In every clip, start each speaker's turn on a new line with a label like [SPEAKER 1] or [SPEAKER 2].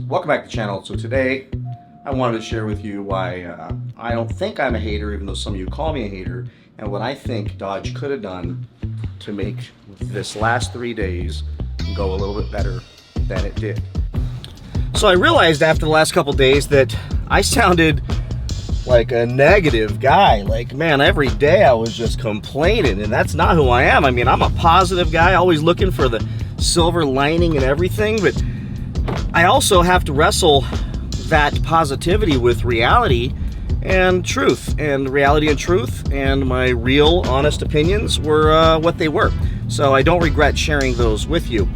[SPEAKER 1] welcome back to the channel. So today I wanted to share with you why I don't think I'm a hater, even though some of you call me a hater, and what I think Dodge could have done to make this last 3 days go a little bit better than it did. So I realized after the last couple days that I sounded like a negative guy. Like, man, every day I was just complaining, and that's not who I am. I mean, I'm a positive guy, always looking for the silver lining and everything, but I also have to wrestle that positivity with reality and truth. And reality and truth and my real, honest opinions were what they were. So I don't regret sharing those with you.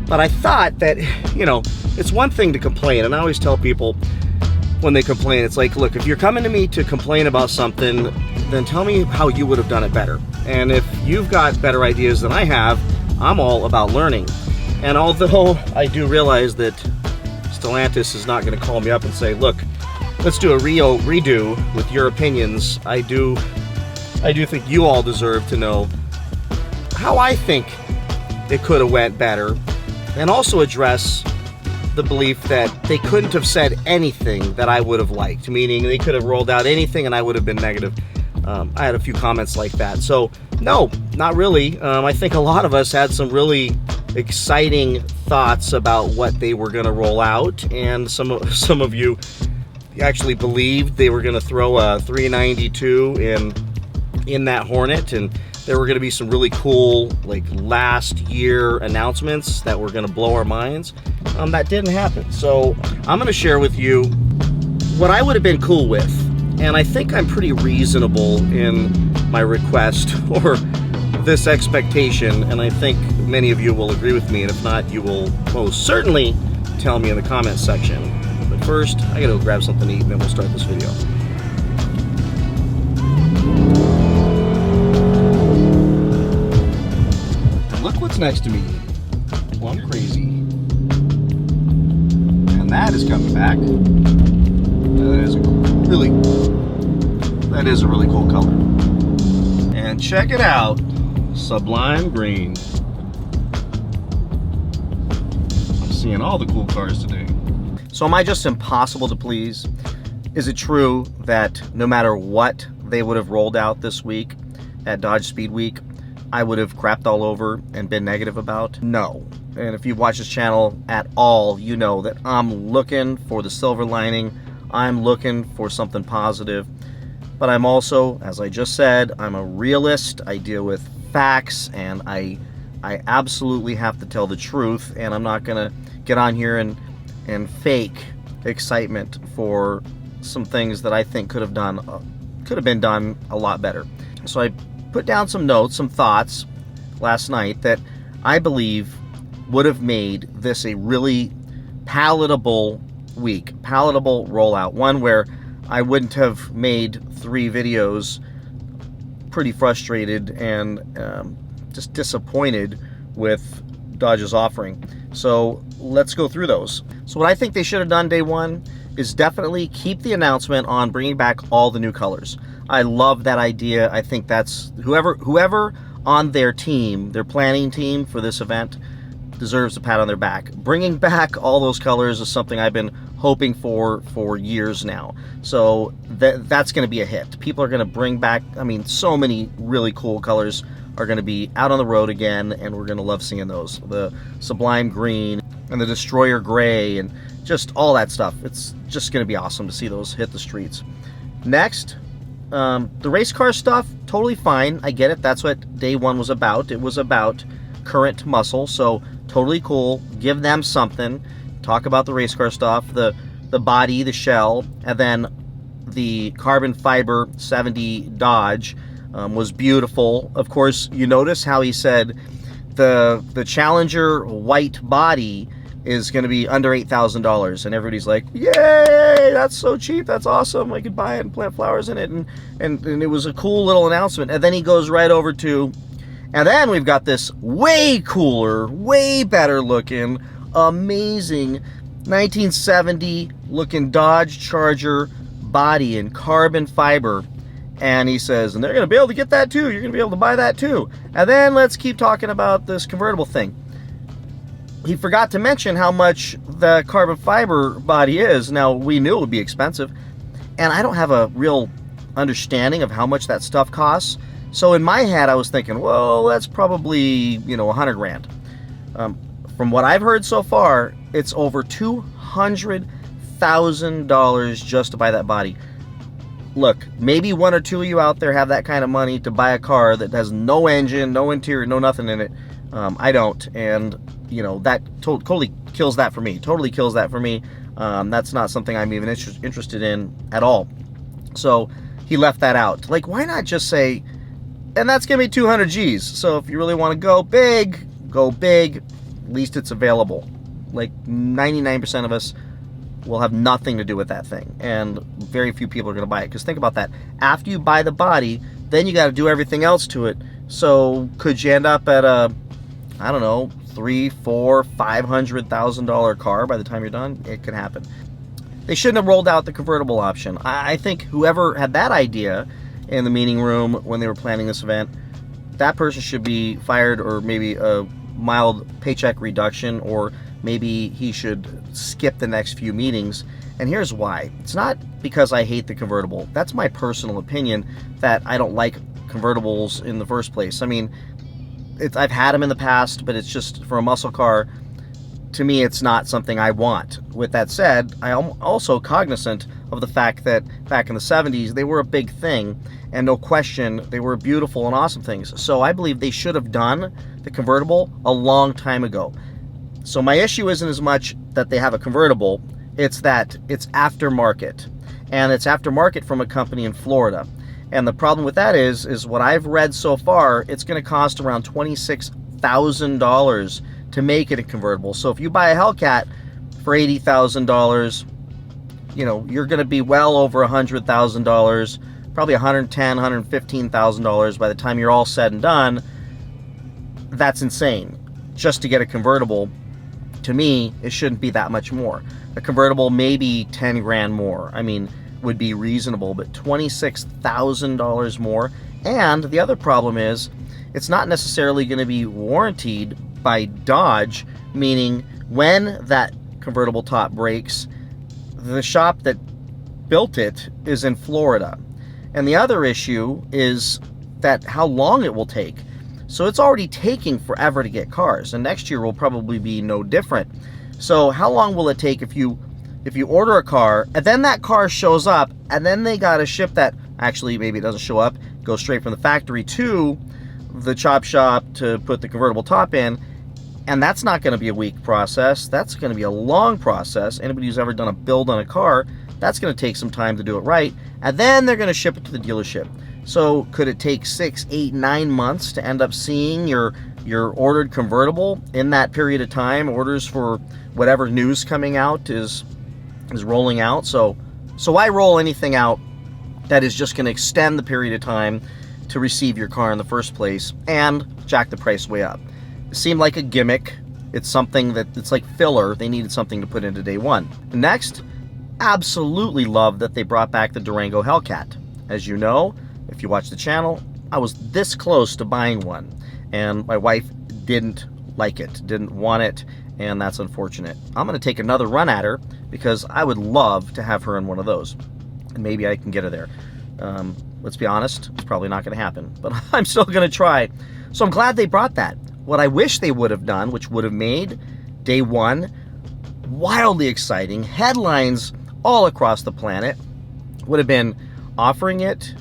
[SPEAKER 1] But I thought that, you know, it's one thing to complain, and I always tell people when they complain, it's like, look, if you're coming to me to complain about something, then tell me how you would have done it better. And if you've got better ideas than I have, I'm all about learning. And although I do realize that Stellantis is not going to call me up and say, look, let's do a redo with your opinions, I do think you all deserve to know how I think it could have went better, and also address the belief that they couldn't have said anything that I would have liked, meaning they could have rolled out anything and I would have been negative. I had a few comments like that. So no, not really. I think a lot of us had some really exciting thoughts about what they were going to roll out, and some of you actually believed they were going to throw a 392 in that Hornet, and there were going to be some really cool, like, last year announcements that were going to blow our minds. That didn't happen. So I'm going to share with you what I would have been cool with. And I think I'm pretty reasonable in my request or this expectation. And I think many of you will agree with me. And if not, you will most certainly tell me in the comments section. But first, I got to go grab something to eat, and then we'll start this video. Look what's next to me. Well, I'm crazy. And that is coming back. That is a really cool color. And check it out. Sublime green. I'm seeing all the cool cars today. So am I just impossible to please? Is it true that no matter what they would have rolled out this week at Dodge Speed Week, I would have crapped all over and been negative about? No. And if you watch this channel at all, you know that I'm looking for the silver lining. I'm looking for something positive. But I'm also, as I just said, I'm a realist. I deal with facts, and I absolutely have to tell the truth, and I'm not going to get on here and fake excitement for some things that I think could have been done a lot better. So I put down some notes, some thoughts last night that I believe would have made this a really palatable week, palatable rollout, one where I wouldn't have made 3 videos pretty frustrated and just disappointed with Dodge's offering. So let's go through those. So what I think they should have done day one is definitely keep the announcement on bringing back all the new colors. I love that idea. I think that's whoever on their team, their planning team for this event, deserves a pat on their back. Bringing back all those colors is something I've been hoping for years now. So that's going to be a hit. People are going to bring back, I mean, so many really cool colors are going to be out on the road again, and we're going to love seeing those. The Sublime Green and the Destroyer Gray and just all that stuff. It's just going to be awesome to see those hit the streets. Next, the race car stuff, totally fine. I get it. That's what day one was about. It was about current muscle, so totally cool. Give them something. Talk about the race car stuff, the body, the shell, and then the carbon fiber 70 Dodge was beautiful. Of course, you notice how he said the Challenger white body is going to be under $8,000, and everybody's like, yay, that's so cheap, that's awesome, I could buy it and plant flowers in it, and it was a cool little announcement. And then he goes right over to, and then we've got this way cooler, way better looking, amazing 1970 looking Dodge Charger body in carbon fiber. And he says, and they're going to be able to get that too. You're going to be able to buy that too. And then let's keep talking about this convertible thing. He forgot to mention how much the carbon fiber body is. Now, we knew it would be expensive, and I don't have a real understanding of how much that stuff costs. So in my head, I was thinking, well, that's probably, $100 grand. From what I've heard so far, it's over $200,000 just to buy that body. Look, maybe one or two of you out there have that kind of money to buy a car that has no engine, no interior, no nothing in it. I don't, and that totally kills that for me. Totally kills that for me. That's not something I'm even interested in at all. So he left that out. Like, why not just say, and that's gonna be 200 G's. So if you really want to go big, go big. At least it's available. Like 99% of us will have nothing to do with that thing, and very few people are going to buy it. Because think about that, after you buy the body, then you got to do everything else to it. So could you end up at a, I don't know, $300,000, $400,000, $500,000 car by the time you're done? It could happen. They shouldn't have rolled out the convertible option. I think whoever had that idea in the meeting room when they were planning this event, that person should be fired, or maybe a mild paycheck reduction, or maybe he should skip the next few meetings. And here's why. It's not because I hate the convertible. That's my personal opinion, that I don't like convertibles in the first place. I mean, I've had them in the past, but it's just, for a muscle car, to me, it's not something I want. With that said, I am also cognizant of the fact that back in the 70s, they were a big thing, and no question, they were beautiful and awesome things. So I believe they should have done the convertible a long time ago. So my issue isn't as much that they have a convertible, it's that it's aftermarket. And it's aftermarket from a company in Florida. And the problem with that is what I've read so far, it's going to cost around $26,000 to make it a convertible. So if you buy a Hellcat for $80,000, you're going to be well over $100,000, probably $110,000, $115,000 by the time you're all said and done. That's insane. Just to get a convertible, to me, it shouldn't be that much more. A convertible, maybe 10 grand more. I mean, would be reasonable, but $26,000 more. And the other problem is, it's not necessarily going to be warranted by Dodge, meaning when that convertible top breaks, the shop that built it is in Florida. And the other issue is that how long it will take. So it's already taking forever to get cars, and next year will probably be no different. So how long will it take if you order a car, and then that car shows up, and then they got to ship that, actually maybe it doesn't show up, go straight from the factory to the chop shop to put the convertible top in, and that's not going to be a week process. That's going to be a long process. Anybody who's ever done a build on a car, that's going to take some time to do it right, and then they're going to ship it to the dealership. So could it take 6, 8, 9 months to end up seeing your ordered convertible in that period of time? Orders for whatever news coming out is rolling out. So why roll anything out that is just going to extend the period of time to receive your car in the first place and jack the price way up? It seemed like a gimmick. It's something that it's like filler. They needed something to put into day one. Next, absolutely love that they brought back the Durango Hellcat. As you know, if you watch the channel, I was this close to buying one, and my wife didn't like it, didn't want it, and that's unfortunate. I'm going to take another run at her because I would love to have her in one of those, and maybe I can get her there. Let's be honest, it's probably not going to happen, but I'm still going to try. So I'm glad they brought that. What I wish they would have done, which would have made day one wildly exciting, headlines all across the planet, would have been offering it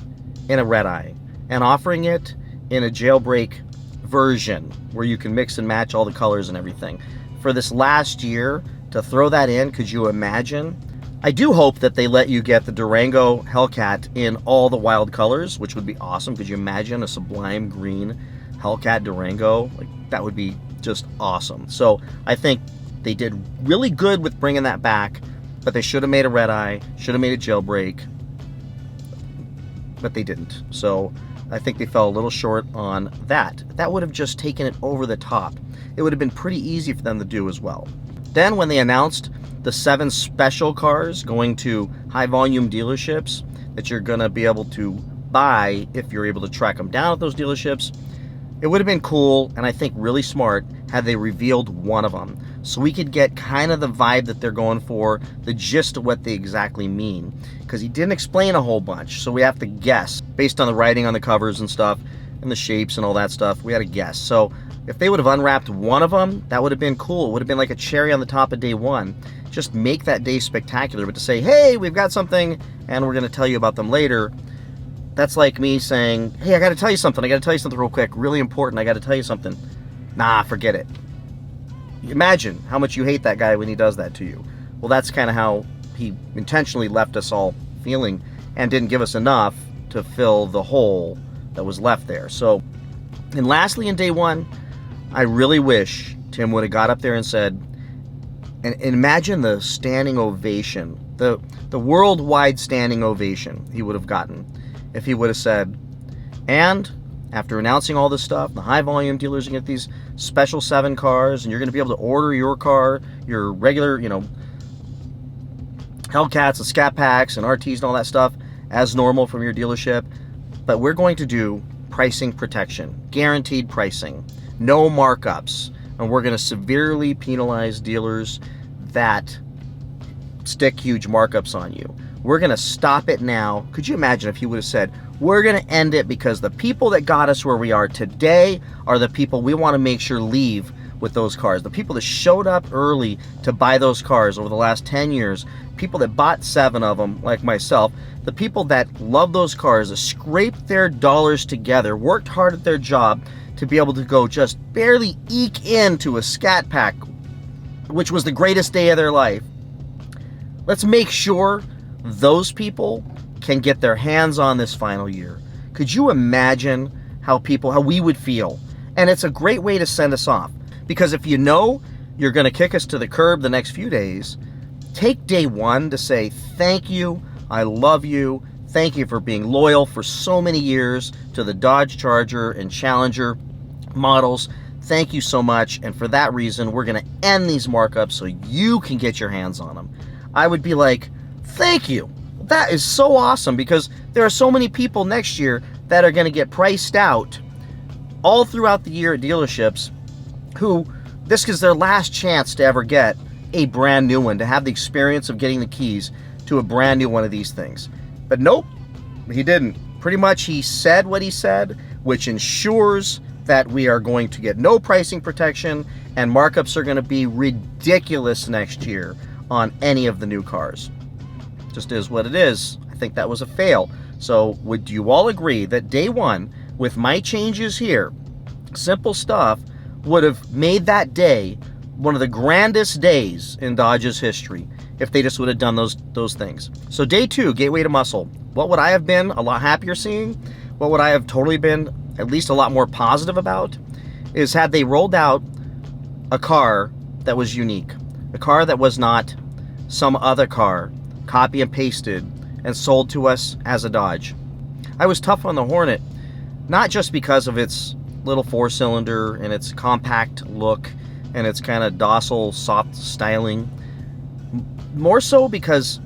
[SPEAKER 1] in a red eye and offering it in a jailbreak version where you can mix and match all the colors and everything. For this last year, to throw that in, could you imagine? I do hope that they let you get the Durango Hellcat in all the wild colors, which would be awesome. Could you imagine a sublime green Hellcat Durango? Like, that would be just awesome. So I think they did really good with bringing that back, but they should have made a red eye, should have made a jailbreak, but they didn't. So I think they fell a little short on that. That would have just taken it over the top. It would have been pretty easy for them to do as well. Then when they announced the 7 special cars going to high volume dealerships that you're gonna be able to buy if you're able to track them down at those dealerships, it would have been cool, and I think really smart, had they revealed one of them, so we could get kind of the vibe that they're going for, the gist of what they exactly mean, because he didn't explain a whole bunch, so we have to guess based on the writing on the covers and stuff and the shapes and all that stuff. We had to guess. So if they would have unwrapped one of them, that would have been cool. It would have been like a cherry on the top of day one. Just make that day spectacular. But to say, hey, we've got something and we're going to tell you about them later, that's like me saying, hey, I got to tell you something. I got to tell you something real quick. Really important. I got to tell you something. Nah, forget it. Imagine how much you hate that guy when he does that to you. Well, that's kind of how he intentionally left us all feeling and didn't give us enough to fill the hole that was left there. So, and lastly, in day one, I really wish Tim would have got up there and said, and imagine the standing ovation, the worldwide standing ovation he would have gotten if he would have said, and after announcing all this stuff, the high volume dealers are going to get these special 7 cars, and you're going to be able to order your car, your regular, Hellcats and Scat Packs and RTs and all that stuff as normal from your dealership. But we're going to do pricing protection, guaranteed pricing, no markups, and we're going to severely penalize dealers that stick huge markups on you. We're going to stop it now. Could you imagine if he would have said, we're going to end it because the people that got us where we are today are the people we want to make sure leave with those cars. The people that showed up early to buy those cars over the last 10 years, people that bought 7 of them, like myself, the people that love those cars, that scraped their dollars together, worked hard at their job to be able to go just barely eke into a Scat Pack, which was the greatest day of their life. Let's make sure those people can get their hands on this final year. Could you imagine how we would feel? And it's a great way to send us off, because if you know you're going to kick us to the curb the next few days, take day one to say, thank you, I love you, thank you for being loyal for so many years to the Dodge Charger and Challenger models. Thank you so much, and for that reason, we're going to end these markups so you can get your hands on them. I would be like, thank you. That is so awesome, because there are so many people next year that are going to get priced out all throughout the year at dealerships who this is their last chance to ever get a brand new one, to have the experience of getting the keys to a brand new one of these things. But nope, he didn't. Pretty much he said what he said, which ensures that we are going to get no pricing protection and markups are going to be ridiculous next year on any of the new cars. Just is what it is. I think that was a fail. So would you all agree that day one, with my changes here, simple stuff, would have made that day one of the grandest days in Dodge's history if they just would have done those things? So day two, Gateway to Muscle. What would I have been a lot happier seeing? What would I have totally been at least a lot more positive about? Is had they rolled out a car that was unique. A car that was not some other car copy and pasted and sold to us as a Dodge. I was tough on the Hornet, not just because of its little 4-cylinder and its compact look and its kind of docile, soft styling. More so because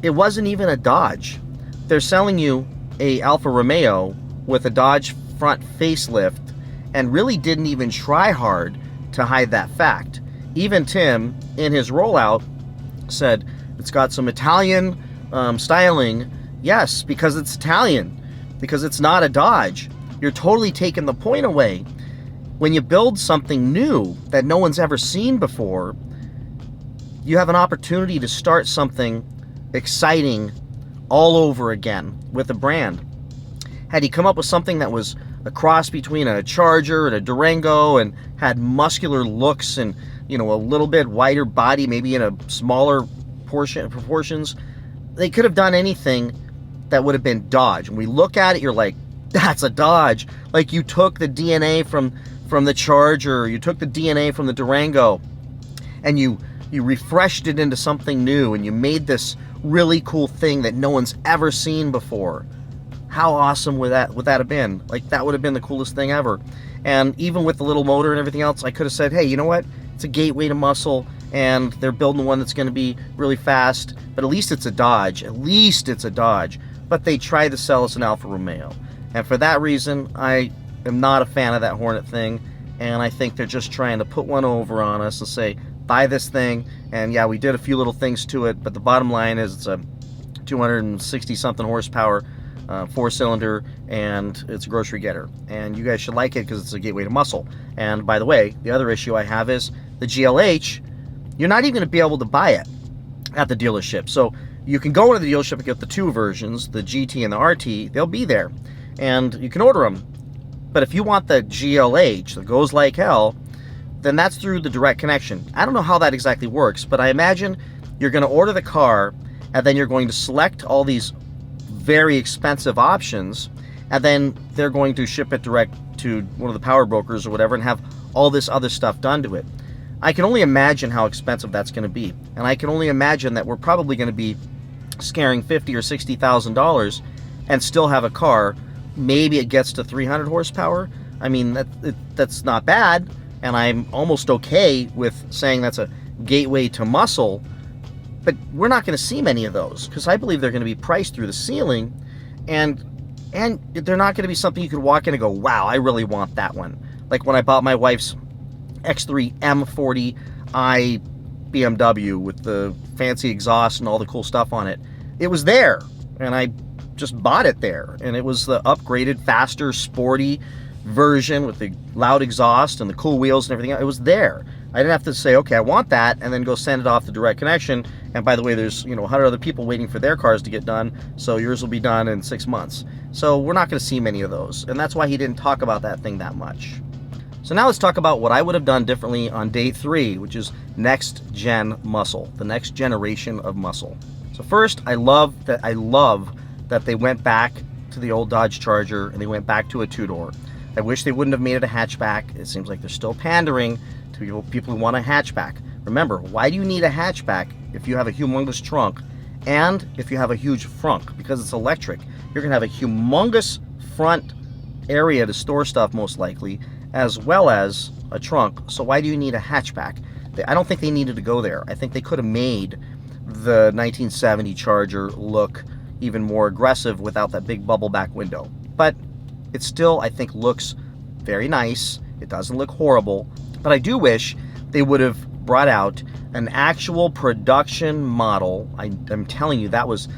[SPEAKER 1] it wasn't even a Dodge. They're selling you a Alfa Romeo with a Dodge front facelift and really didn't even try hard to hide that fact. Even Tim, in his rollout, said it's got some Italian styling. Yes, because it's Italian, because it's not a Dodge. You're totally taking the point away. When you build something new that no one's ever seen before, you have an opportunity to start something exciting all over again with a brand. Had he come up with something that was a cross between a Charger and a Durango and had muscular looks and, a little bit wider body, maybe in a smaller proportions, they could have done anything that would have been Dodge. When we look at it, you're like, that's a Dodge. Like, you took the DNA from the Charger, you took the DNA from the Durango, and you refreshed it into something new, and you made this really cool thing that no one's ever seen before. How awesome would that have been? Like, that would have been the coolest thing ever. And even with the little motor and everything else, I could have said, hey, you know what? It's a Gateway to Muscle, and they're building one that's going to be really fast, but at least it's a Dodge. At least it's a Dodge. But they tried to sell us an Alfa Romeo. And for that reason, I am not a fan of that Hornet thing. and I think they're just trying to put one over on us and say, buy this thing, and yeah, we did a few little things to it, but the bottom line is it's a 260 something horsepower 4-cylinder, and it's a grocery getter, and you guys should like it because it's a gateway to muscle. And by the way, the other issue I have is the GLH, you're not even going to be able to buy it at the dealership. So you can go into the dealership and get the two versions, the GT and the RT. They'll be there, and you can order them. But if you want the GLH that goes like hell, then that's through the direct connection. I don't know how that exactly works, but I imagine you're going to order the car, and then you're going to select all these very expensive options, and then they're going to ship it direct to one of the power brokers or whatever and have all this other stuff done to it. I can only imagine how expensive that's going to be, and I can only imagine that we're probably going to be scaring $50,000 or $60,000 and still have a car. Maybe it gets to 300 horsepower. I mean, that's not bad, and I'm almost okay with saying that's a gateway to muscle. But we're not going to see many of those because I believe they're going to be priced through the ceiling, and they're not going to be something you could walk in and go, wow, I really want that one. Like when I bought my wife's X3 M40i BMW with the fancy exhaust and all the cool stuff on it. It was there, and I just bought it there, and it was the upgraded, faster, sporty version with the loud exhaust and the cool wheels and everything else. It was there. I didn't have to say, okay, I want that, and then go send it off the direct connection. And by the way, there's 100 other people waiting for their cars to get done, so yours will be done in 6 months. So we're not going to see many of those, and that's why he didn't talk about that thing that much. So now let's talk about what I would have done differently on day 3, which is next gen muscle, the next generation of muscle. So first, I love that they went back to the old Dodge Charger and they went back to a 2-door. I wish they wouldn't have made it a hatchback. It seems like they're still pandering to people who want a hatchback. Remember, why do you need a hatchback if you have a humongous trunk and if you have a huge frunk? Because it's electric. You're going to have a humongous front area to store stuff, most likely, as well as a trunk. So why do you need a hatchback? I don't think they needed to go there. I think they could have made the 1970 Charger look even more aggressive without that big bubble back window. But it still, I think, looks very nice. It doesn't look horrible. But I do wish they would have brought out an actual production model. I'm telling you, that was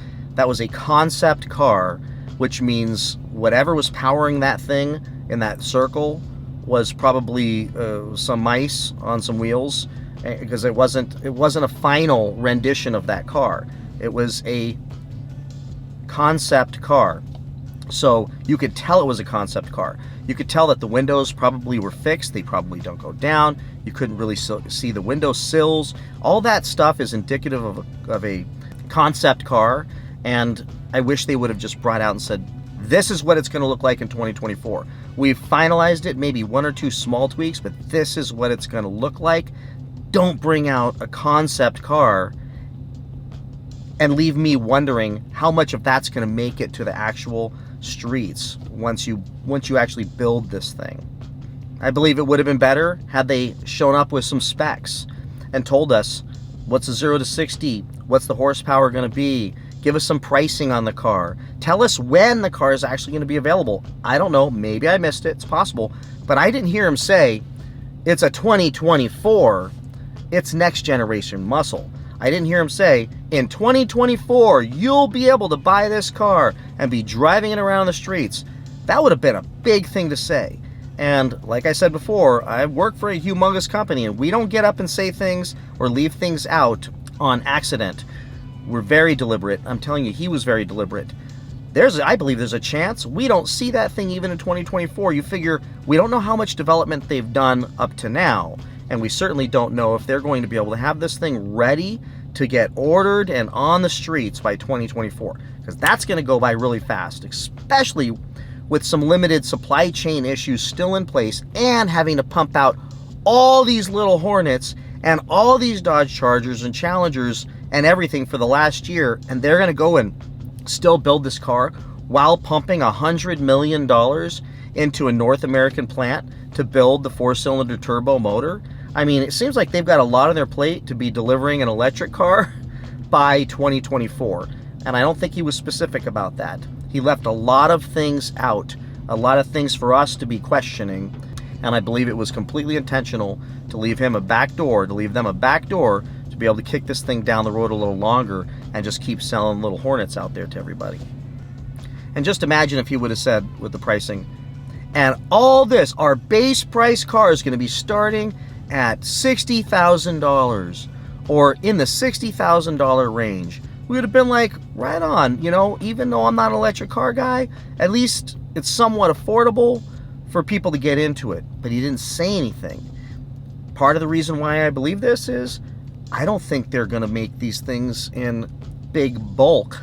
[SPEAKER 1] a concept car, which means whatever was powering that thing in that circle was probably some mice on some wheels, because it wasn't a final rendition of that car. It was a concept car. So you could tell it was a concept car. You could tell that the windows probably were fixed. They probably don't go down. You couldn't really see the window sills. All that stuff is indicative of a concept car, and I wish they would have just brought out and said, this is what it's going to look like in 2024. We've finalized it, maybe 1 or 2 small tweaks, but this is what it's going to look like. Don't bring out a concept car and leave me wondering how much of that's going to make it to the actual streets once you actually build this thing. I believe it would have been better had they shown up with some specs and told us what's the 0 to 60, what's the horsepower going to be, give us some pricing on the car, tell us when the car is actually going to be available. I don't know, maybe I missed it, it's possible, but I didn't hear him say it's a 2024, it's next generation muscle. I didn't hear him say, in 2024, you'll be able to buy this car and be driving it around the streets. That would have been a big thing to say. And like I said before, I work for a humongous company, and we don't get up and say things or leave things out on accident. We're very deliberate. I'm telling you, he was very deliberate. I believe there's a chance we don't see that thing even in 2024. You figure we don't know how much development they've done up to now, and we certainly don't know if they're going to be able to have this thing ready to get ordered and on the streets by 2024, because that's going to go by really fast, especially with some limited supply chain issues still in place and having to pump out all these little Hornets and all these Dodge Chargers and Challengers and everything for the last year, and they're going to go and still build this car while pumping $100 million into a North American plant to build the 4-cylinder turbo motor. I mean, it seems like they've got a lot on their plate to be delivering an electric car by 2024. And I don't think he was specific about that. He left a lot of things out, a lot of things for us to be questioning. And I believe it was completely intentional to leave him a back door, to leave them a back door to be able to kick this thing down the road a little longer and just keep selling little Hornets out there to everybody. And just imagine if he would have said with the pricing, and all this, our base price car is going to be starting at $60,000 or in the $60,000 range. We would have been like, right on, you know, even though I'm not an electric car guy, at least it's somewhat affordable for people to get into it. But he didn't say anything. Part of the reason why I believe this is I don't think they're going to make these things in big bulk.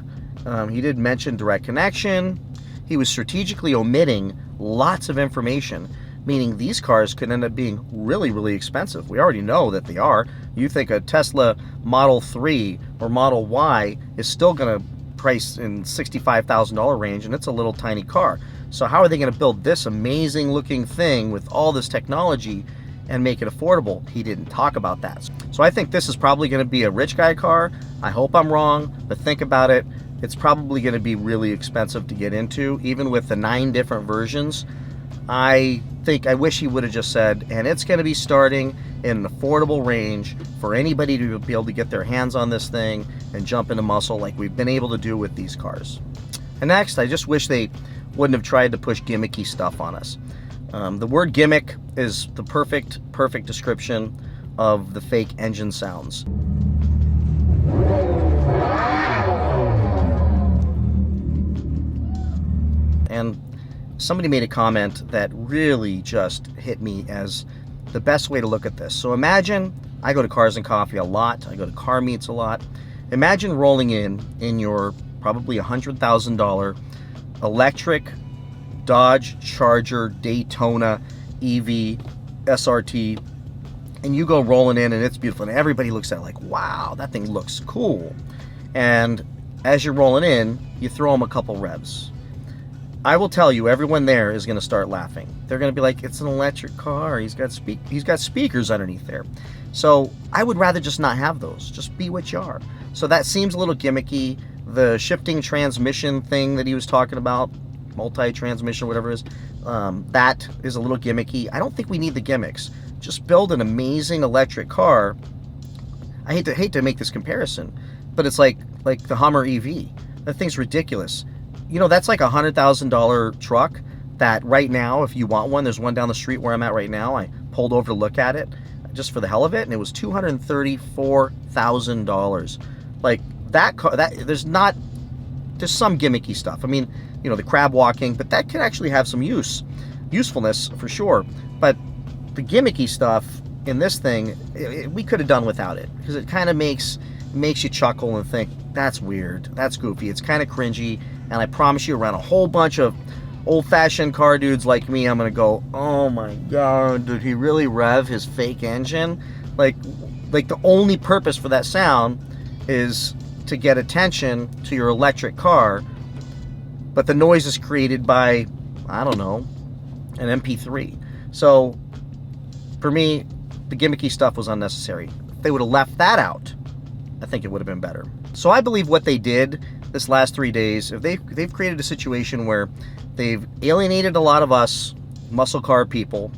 [SPEAKER 1] He did mention direct connection. He was strategically omitting lots of information, meaning these cars could end up being really, really expensive. We already know that they are. You think a Tesla Model 3 or Model Y is still going to price in $65,000 range, and it's a little tiny car. So how are they going to build this amazing looking thing with all this technology and make it affordable? He didn't talk about that. So I think this is probably going to be a rich guy car. I hope I'm wrong, but think about it. It's probably going to be really expensive to get into, even with the 9 different versions. I wish he would have just said, and it's going to be starting in an affordable range for anybody to be able to get their hands on this thing and jump into muscle like we've been able to do with these cars. And next, I just wish they wouldn't have tried to push gimmicky stuff on us. The word gimmick is the perfect description of the fake engine sounds. And somebody made a comment that really just hit me as the best way to look at this. So imagine, I go to Cars and Coffee a lot, I go to car meets a lot. Imagine rolling in your probably $100,000 electric Dodge Charger Daytona EV SRT, and you go rolling in and it's beautiful, and everybody looks at it like, wow, that thing looks cool. And as you're rolling in, you throw them a couple revs. I will tell you, everyone there is going to start laughing. They're going to be like, it's an electric car. He's got speakers underneath there. So I would rather just not have those. Just be what you are. So that seems a little gimmicky. The shifting transmission thing that he was talking about, multi-transmission, whatever it is, that is a little gimmicky. I don't think we need the gimmicks. Just build an amazing electric car. I hate to make this comparison, but it's like the Hummer EV. That thing's ridiculous. You know, that's like a $100,000 truck that right now, if you want one, there's one down the street where I'm at right now. I pulled over to look at it just for the hell of it, and it was $234,000. Like that car, there's some gimmicky stuff. I mean, you know, the crab walking, but that could actually have some usefulness for sure. But the gimmicky stuff in this thing, we could have done without it, because it kind of makes you chuckle and think, that's weird, that's goofy, it's kind of cringy. And I promise you, around a whole bunch of old-fashioned car dudes like me, I'm going to go, oh my God, did he really rev his fake engine? Like the only purpose for that sound is to get attention to your electric car, but the noise is created by, I don't know, an MP3. So for me, the gimmicky stuff was unnecessary. If they would have left that out, I think it would have been better. So I believe what they did this last 3 days, if they've created a situation where they've alienated a lot of us muscle car people,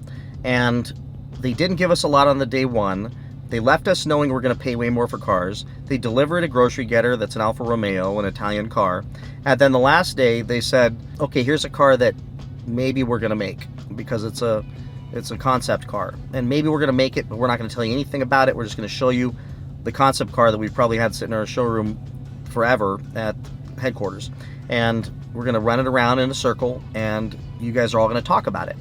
[SPEAKER 1] and they didn't give us a lot on the day one. They left us knowing we're going to pay way more for cars. They delivered a grocery getter that's an Alfa Romeo, an Italian car. And then the last day they said, okay, here's a car that maybe we're going to make because it's a concept car. And maybe we're going to make it, but we're not going to tell you anything about it. We're just going to show you the concept car that we've probably had sitting in our showroom forever at headquarters, and we're going to run it around in a circle, and you guys are all going to talk about it.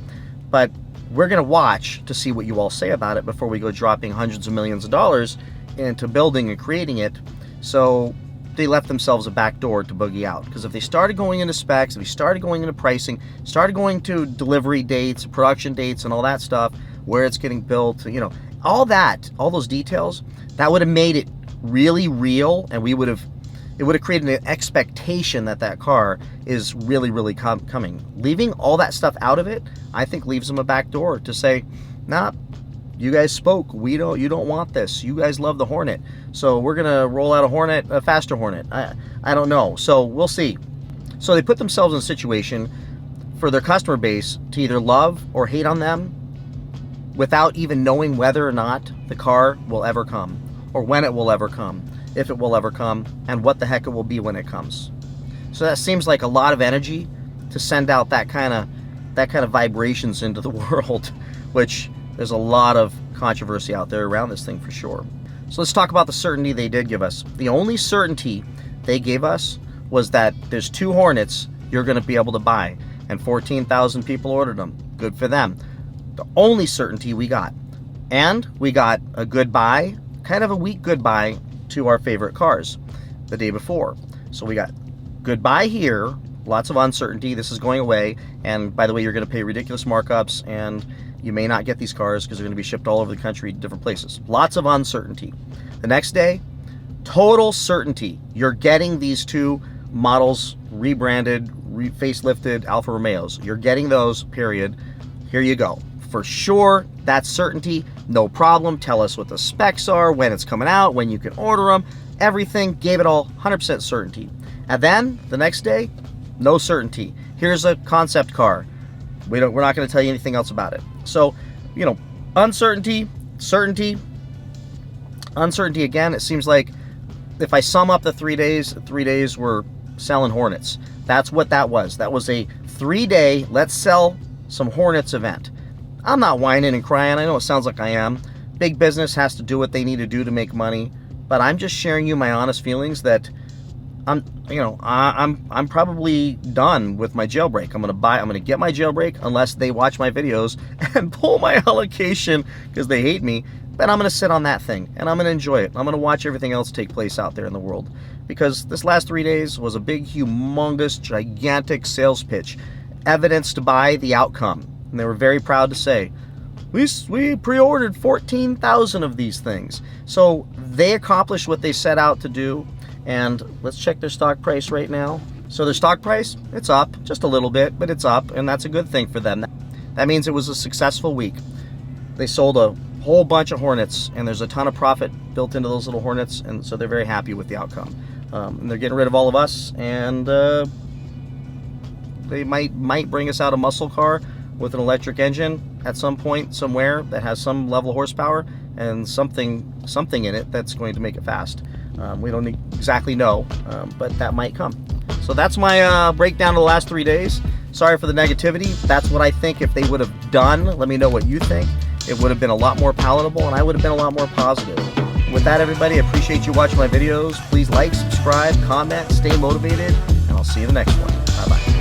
[SPEAKER 1] But we're going to watch to see what you all say about it before we go dropping hundreds of millions of dollars into building and creating it. So they left themselves a back door to boogie out, because if they started going into specs, if they started going into pricing, started going to delivery dates, production dates, and all that stuff, where it's getting built, you know, all those details, that would have made it really real, and it would have created an expectation that car is really, really coming. Leaving all that stuff out of it, I think, leaves them a back door to say, nah, you guys spoke. You don't want this. You guys love the Hornet, so we're gonna roll out a faster Hornet. I don't know. So we'll see. So they put themselves in a situation for their customer base to either love or hate on them, without even knowing whether or not the car will ever come, or when it will ever come, if it will ever come, and what the heck it will be when it comes. So that seems like a lot of energy to send out that kind of vibrations into the world, which there's a lot of controversy out there around this thing for sure. So let's talk about the certainty they did give us. The only certainty they gave us was that there's 2 Hornets you're going to be able to buy, and 14,000 people ordered them. Good for them. The only certainty we got. And we got a goodbye, kind of a weak goodbye to our favorite cars the day before. So we got goodbye here, lots of uncertainty, this is going away, and by the way, you're going to pay ridiculous markups, and you may not get these cars because they're going to be shipped all over the country to different places. Lots of uncertainty. The next day, total certainty. You're getting these 2 models rebranded, facelifted Alfa Romeos. You're getting those, period. Here you go. For sure, that's certainty. No problem. Tell us what the specs are, when it's coming out, when you can order them. Everything, gave it all 100% certainty. And then, the next day, no certainty. Here's a concept car. We're not going to tell you anything else about it. So, you know, uncertainty, certainty, uncertainty again. It seems like if I sum up the 3 days were selling Hornets. That's what that was. That was a 3-day, let's sell some Hornets event. I'm not whining and crying. I know it sounds like I am. Big business has to do what they need to do to make money, but I'm just sharing you my honest feelings that I'm probably done with my jailbreak. I'm gonna get my jailbreak unless they watch my videos and pull my allocation because they hate me. But I'm gonna sit on that thing and I'm gonna enjoy it. I'm gonna watch everything else take place out there in the world, because this last 3 days was a big, humongous, gigantic sales pitch, evidenced by the outcome. And they were very proud to say, we pre-ordered 14,000 of these things. So they accomplished what they set out to do. And let's check their stock price right now. So their stock price, it's up just a little bit, but it's up, and that's a good thing for them. That means it was a successful week. They sold a whole bunch of Hornets, and there's a ton of profit built into those little Hornets, and so they're very happy with the outcome. And they're getting rid of all of us, and they might bring us out a muscle car with an electric engine at some point somewhere that has some level of horsepower and something in it that's going to make it fast. We don't exactly know, but that might come. So that's my breakdown of the last 3 days. Sorry for the negativity. That's what I think if they would have done. Let me know what you think. It would have been a lot more palatable, and I would have been a lot more positive. With that, everybody, I appreciate you watching my videos. Please like, subscribe, comment, stay motivated, and I'll see you in the next one. Bye-bye.